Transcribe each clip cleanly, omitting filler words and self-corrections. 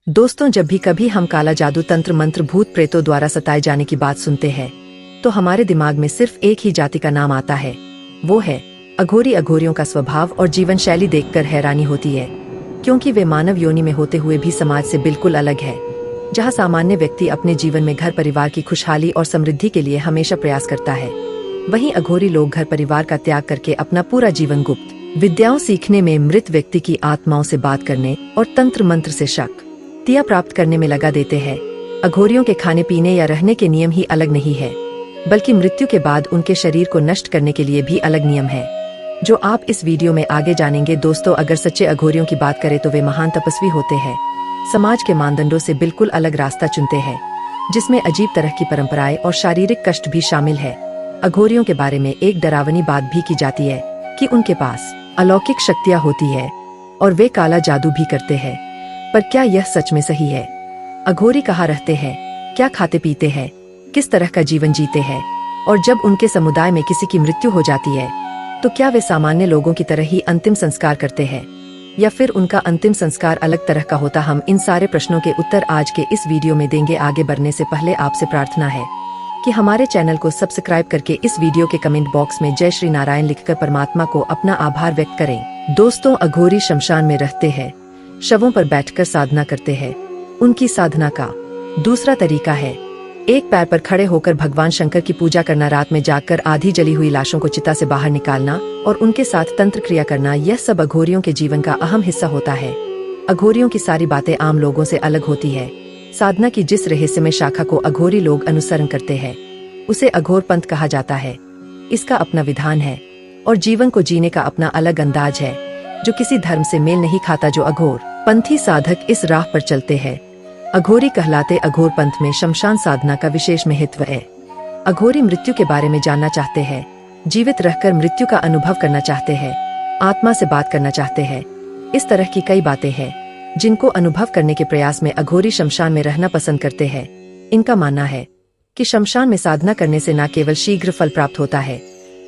दोस्तों, जब भी कभी हम काला जादू, तंत्र मंत्र, भूत प्रेतों द्वारा सताए जाने की बात सुनते हैं तो हमारे दिमाग में सिर्फ एक ही जाति का नाम आता है, वो है अघोरी। अघोरियों का स्वभाव और जीवन शैली देखकर हैरानी होती है, क्योंकि वे मानव योनि में होते हुए भी समाज से बिल्कुल अलग है। जहाँ सामान्य व्यक्ति अपने जीवन में घर परिवार की खुशहाली और समृद्धि के लिए हमेशा प्रयास करता है, वहीं अघोरी लोग घर परिवार का त्याग करके अपना पूरा जीवन गुप्त विद्याओं सीखने में, मृत व्यक्ति की आत्माओं से बात करने और तंत्र मंत्र से शक्तियां प्राप्त करने में लगा देते हैं। अघोरियों के खाने पीने या रहने के नियम ही अलग नहीं है, बल्कि मृत्यु के बाद उनके शरीर को नष्ट करने के लिए भी अलग नियम है, जो आप इस वीडियो में आगे जानेंगे। दोस्तों, अगर सच्चे अघोरियों की बात करें तो वे महान तपस्वी होते हैं, समाज के मानदंडों से बिल्कुल अलग रास्ता चुनते हैं, जिसमें अजीब तरह की परंपराएं और शारीरिक कष्ट भी शामिल है। अघोरियों के बारे में एक डरावनी बात भी की जाती है कि उनके पास अलौकिक शक्तियां होती है और वे काला जादू भी करते हैं। पर क्या यह सच में सही है? अघोरी कहाँ रहते हैं, क्या खाते पीते हैं, किस तरह का जीवन जीते हैं, और जब उनके समुदाय में किसी की मृत्यु हो जाती है तो क्या वे सामान्य लोगों की तरह ही अंतिम संस्कार करते हैं, या फिर उनका अंतिम संस्कार अलग तरह का होता? हम इन सारे प्रश्नों के उत्तर आज के इस वीडियो में देंगे। आगे बढ़ने से पहले आपसे प्रार्थना है कि हमारे चैनल को सब्सक्राइब करके इस वीडियो के कमेंट बॉक्स में जय श्री नारायण लिखकर परमात्मा को अपना आभार व्यक्त करें। दोस्तों, अघोरी शमशान में रहते हैं, शवों पर बैठकर साधना करते हैं। उनकी साधना का दूसरा तरीका है एक पैर पर खड़े होकर भगवान शंकर की पूजा करना, रात में जागकर आधी जली हुई लाशों को चिता से बाहर निकालना और उनके साथ तंत्र क्रिया करना। यह सब अघोरियों के जीवन का अहम हिस्सा होता है। अघोरियों की सारी बातें आम लोगों से अलग होती है। साधना की जिस रहस्यमय शाखा को अघोरी लोग अनुसरण करते हैं उसे अघोर पंथ कहा जाता है। इसका अपना विधान है और जीवन को जीने का अपना अलग अंदाज है, जो किसी धर्म से मेल नहीं खाता। जो अघोर पंथी साधक इस राह पर चलते हैं, अघोरी कहलाते। अघोर पंथ में शमशान साधना का विशेष महत्व है। अघोरी मृत्यु के बारे में जानना चाहते हैं, जीवित रहकर मृत्यु का अनुभव करना चाहते हैं, आत्मा से बात करना चाहते हैं। इस तरह की कई बातें हैं जिनको अनुभव करने के प्रयास में अघोरी शमशान में रहना पसंद करते हैं। इनका मानना है कि शमशान में साधना करने से न केवल शीघ्र फल प्राप्त होता है,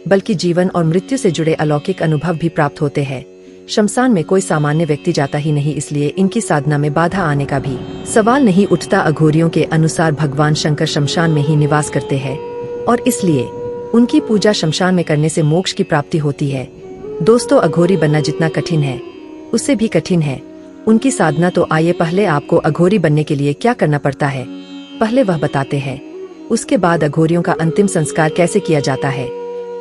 बल्कि जीवन और मृत्यु से जुड़े अलौकिक अनुभव भी प्राप्त होते हैं। शमशान में कोई सामान्य व्यक्ति जाता ही नहीं, इसलिए इनकी साधना में बाधा आने का भी सवाल नहीं उठता। अघोरियों के अनुसार भगवान शंकर शमशान में ही निवास करते हैं और इसलिए उनकी पूजा शमशान में करने से मोक्ष की प्राप्ति होती है। दोस्तों, अघोरी बनना जितना कठिन है उससे भी कठिन है उनकी साधना। तो आइए पहले आपको अघोरी बनने के लिए क्या करना पड़ता है, पहले वह बताते हैं। उसके बाद अघोरियों का अंतिम संस्कार कैसे किया जाता है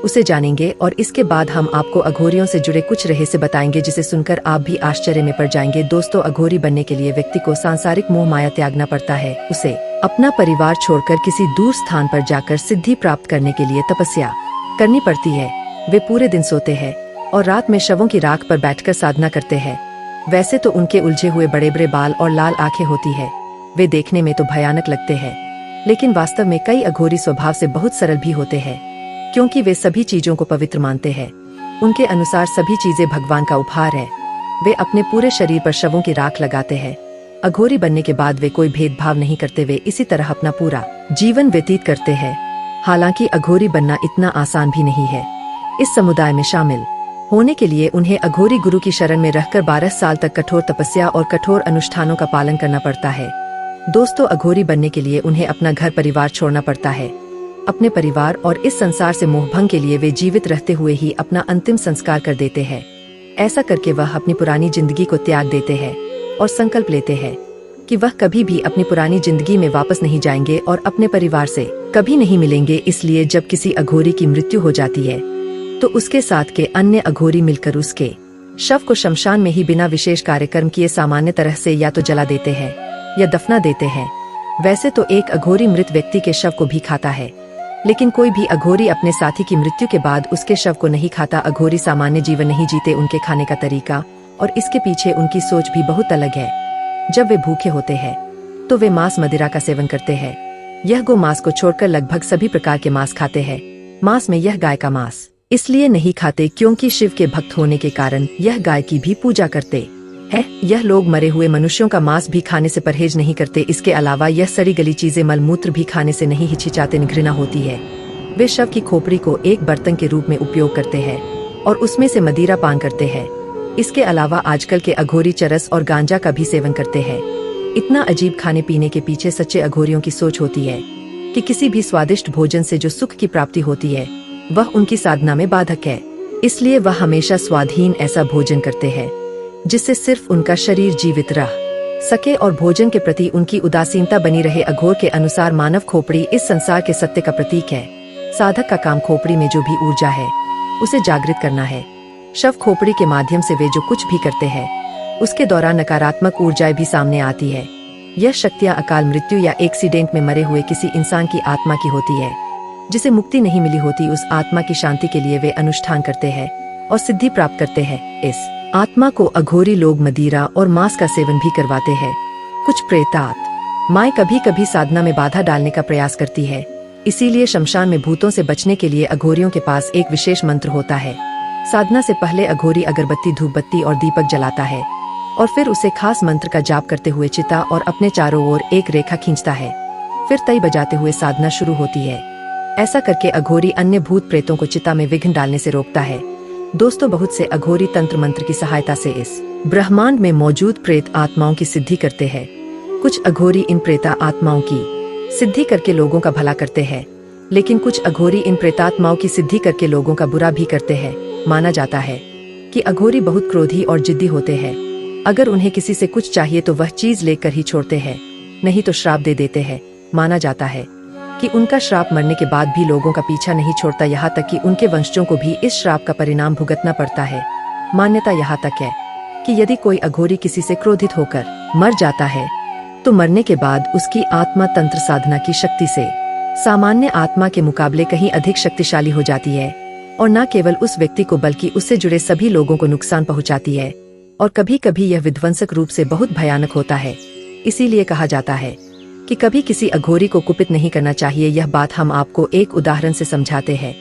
उसे जानेंगे, और इसके बाद हम आपको अघोरियों से जुड़े कुछ रहस्य बताएंगे, जिसे सुनकर आप भी आश्चर्य में पड़ जाएंगे। दोस्तों, अघोरी बनने के लिए व्यक्ति को सांसारिक मोह माया त्यागना पड़ता है। उसे अपना परिवार छोड़कर किसी दूर स्थान पर जाकर सिद्धि प्राप्त करने के लिए तपस्या करनी पड़ती है। वे पूरे दिन सोते हैं और रात में शवों की राख पर बैठकर साधना करते हैं। वैसे तो उनके उलझे हुए बड़े बड़े बाल और लाल आंखें होती है, वे देखने में तो भयानक लगते हैं, लेकिन वास्तव में कई अघोरी स्वभाव से बहुत सरल भी होते हैं, क्योंकि वे सभी चीजों को पवित्र मानते हैं। उनके अनुसार सभी चीजें भगवान का उपहार है। वे अपने पूरे शरीर पर शवों की राख लगाते हैं। अघोरी बनने के बाद वे कोई भेदभाव नहीं करते, वे इसी तरह अपना पूरा जीवन व्यतीत करते हैं। हालांकि अघोरी बनना इतना आसान भी नहीं है। इस समुदाय में शामिल होने के लिए उन्हें अघोरी गुरु की शरण में रहकर 12 साल तक कठोर तपस्या और कठोर अनुष्ठानों का पालन करना पड़ता है। दोस्तों, अघोरी बनने के लिए उन्हें अपना घर परिवार छोड़ना पड़ता है। अपने परिवार और इस संसार से मोहभंग के लिए वे जीवित रहते हुए ही अपना अंतिम संस्कार कर देते हैं। ऐसा करके वह अपनी पुरानी जिंदगी को त्याग देते हैं और संकल्प लेते हैं कि वह कभी भी अपनी पुरानी जिंदगी में वापस नहीं जाएंगे और अपने परिवार से कभी नहीं मिलेंगे। इसलिए जब किसी अघोरी की मृत्यु हो जाती है तो उसके साथ के अन्य अघोरी मिलकर उसके शव को शमशान में ही बिना विशेष कार्यक्रम किए सामान्य तरह से या तो जला देते हैं या दफना देते हैं। वैसे तो एक अघोरी मृत व्यक्ति के शव को भी खाता है, लेकिन कोई भी अघोरी अपने साथी की मृत्यु के बाद उसके शव को नहीं खाता। अघोरी सामान्य जीवन नहीं जीते, उनके खाने का तरीका और इसके पीछे उनकी सोच भी बहुत अलग है। जब वे भूखे होते हैं तो वे मांस मदिरा का सेवन करते हैं। यह गो मांस को छोड़कर लगभग सभी प्रकार के मांस खाते हैं। मांस में यह गाय का मांस इसलिए नहीं खाते क्योंकि शिव के भक्त होने के कारण यह गाय की भी पूजा करते हैं। यह लोग मरे हुए मनुष्यों का मांस भी खाने से परहेज नहीं करते। इसके अलावा यह सड़ी गली चीजें, मलमूत्र भी खाने से नहीं हिचकिचाते, घृणा होती है। वे शव की खोपड़ी को एक बर्तन के रूप में उपयोग करते हैं और उसमें से मदिरा पान करते हैं। इसके अलावा आजकल के अघोरी चरस और गांजा का भी सेवन करते हैं। इतना अजीब खाने पीने के पीछे सच्चे अघोरियों की सोच होती है कि किसी भी स्वादिष्ट भोजन से जो सुख की प्राप्ति होती है वह उनकी साधना में बाधक है। इसलिए वह हमेशा स्वादहीन ऐसा भोजन करते हैं जिससे सिर्फ उनका शरीर जीवित रह सके और भोजन के प्रति उनकी उदासीनता बनी रहे। अघोर के अनुसार मानव खोपड़ी इस संसार के सत्य का प्रतीक है। साधक का काम खोपड़ी में जो भी ऊर्जा है उसे जागृत करना है। शव खोपड़ी के माध्यम से वे जो कुछ भी करते हैं उसके दौरान नकारात्मक ऊर्जाएं भी सामने आती है। यह शक्तियां अकाल मृत्यु या एक्सीडेंट में मरे हुए किसी इंसान की आत्मा की होती है जिसे मुक्ति नहीं मिली होती। उस आत्मा की शांति के लिए वे अनुष्ठान करते हैं और सिद्धि प्राप्त करते हैं। इस आत्मा को अघोरी लोग मदिरा और मांस का सेवन भी करवाते हैं। कुछ प्रेतात्माएं कभी कभी साधना में बाधा डालने का प्रयास करती है। इसीलिए शमशान में भूतों से बचने के लिए अघोरियों के पास एक विशेष मंत्र होता है। साधना से पहले अघोरी अगरबत्ती धूपबत्ती और दीपक जलाता है और फिर उसे खास मंत्र का जाप करते हुए चिता और अपने चारों ओर एक रेखा खींचता है। फिर तई बजाते हुए साधना शुरू होती है। ऐसा करके अघोरी अन्य भूत प्रेतों को चिता में विघ्न डालने से रोकता है। दोस्तों, बहुत से अघोरी तंत्र मंत्र की सहायता से इस ब्रह्मांड में मौजूद प्रेत आत्माओं की सिद्धि करते हैं। कुछ अघोरी इन प्रेता आत्माओं की सिद्धि करके लोगों का भला करते हैं, लेकिन कुछ अघोरी इन प्रेतात्माओं की सिद्धि करके लोगों का बुरा भी करते हैं। माना जाता है कि अघोरी बहुत क्रोधी और जिद्दी होते हैं। अगर उन्हें किसी से कुछ चाहिए तो वह चीज लेकर ही छोड़ते हैं, नहीं तो श्राप दे देते हैं। माना जाता है कि उनका श्राप मरने के बाद भी लोगों का पीछा नहीं छोड़ता, यहाँ तक कि उनके वंशजों को भी इस श्राप का परिणाम भुगतना पड़ता है। मान्यता यहाँ तक है कि यदि कोई अघोरी किसी से क्रोधित होकर मर जाता है तो मरने के बाद उसकी आत्मा तंत्र साधना की शक्ति से सामान्य आत्मा के मुकाबले कहीं अधिक शक्तिशाली हो जाती है और न केवल उस व्यक्ति को बल्कि उससे जुड़े सभी लोगों को नुकसान पहुंचाती है और कभी कभी यह विध्वंसक रूप से बहुत भयानक होता है। इसीलिए कहा जाता है कि कभी किसी अघोरी को कुपित नहीं करना चाहिए। यह बात हम आपको एक उदाहरण से समझाते हैं।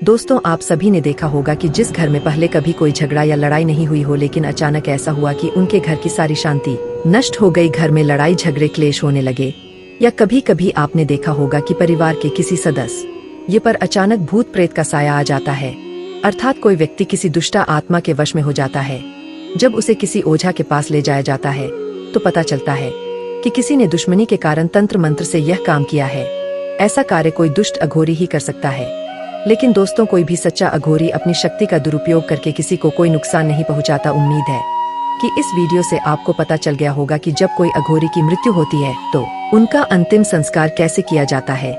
दोस्तों, आप सभी ने देखा होगा कि जिस घर में पहले कभी कोई झगड़ा या लड़ाई नहीं हुई हो, लेकिन अचानक ऐसा हुआ कि उनके घर की सारी शांति नष्ट हो गई, घर में लड़ाई झगड़े क्लेश होने लगे। या कभी कभी आपने देखा होगा कि परिवार के किसी सदस्य ये पर अचानक भूत प्रेत का साया आ जाता है, अर्थात कोई व्यक्ति किसी दुष्टा आत्मा के वश में हो जाता है। जब उसे किसी ओझा के पास ले जाया जाता है तो पता चलता है कि किसी ने दुश्मनी के कारण तंत्र मंत्र से यह काम किया है। ऐसा कार्य कोई दुष्ट अघोरी ही कर सकता है। लेकिन दोस्तों, कोई भी सच्चा अघोरी अपनी शक्ति का दुरुपयोग करके किसी को कोई नुकसान नहीं पहुंचाता। उम्मीद है कि इस वीडियो से आपको पता चल गया होगा कि जब कोई अघोरी की मृत्यु होती है तो उनका अंतिम संस्कार कैसे किया जाता है।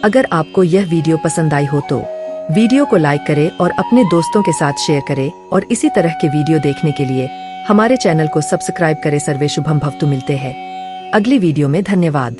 अगर आपको यह वीडियो पसंद आई हो तो वीडियो को लाइक करें और अपने दोस्तों के साथ शेयर करें और इसी तरह के वीडियो देखने के लिए हमारे चैनल को सब्सक्राइब करें। सर्वे शुभम भवतु। मिलते हैं अगली वीडियो में। धन्यवाद।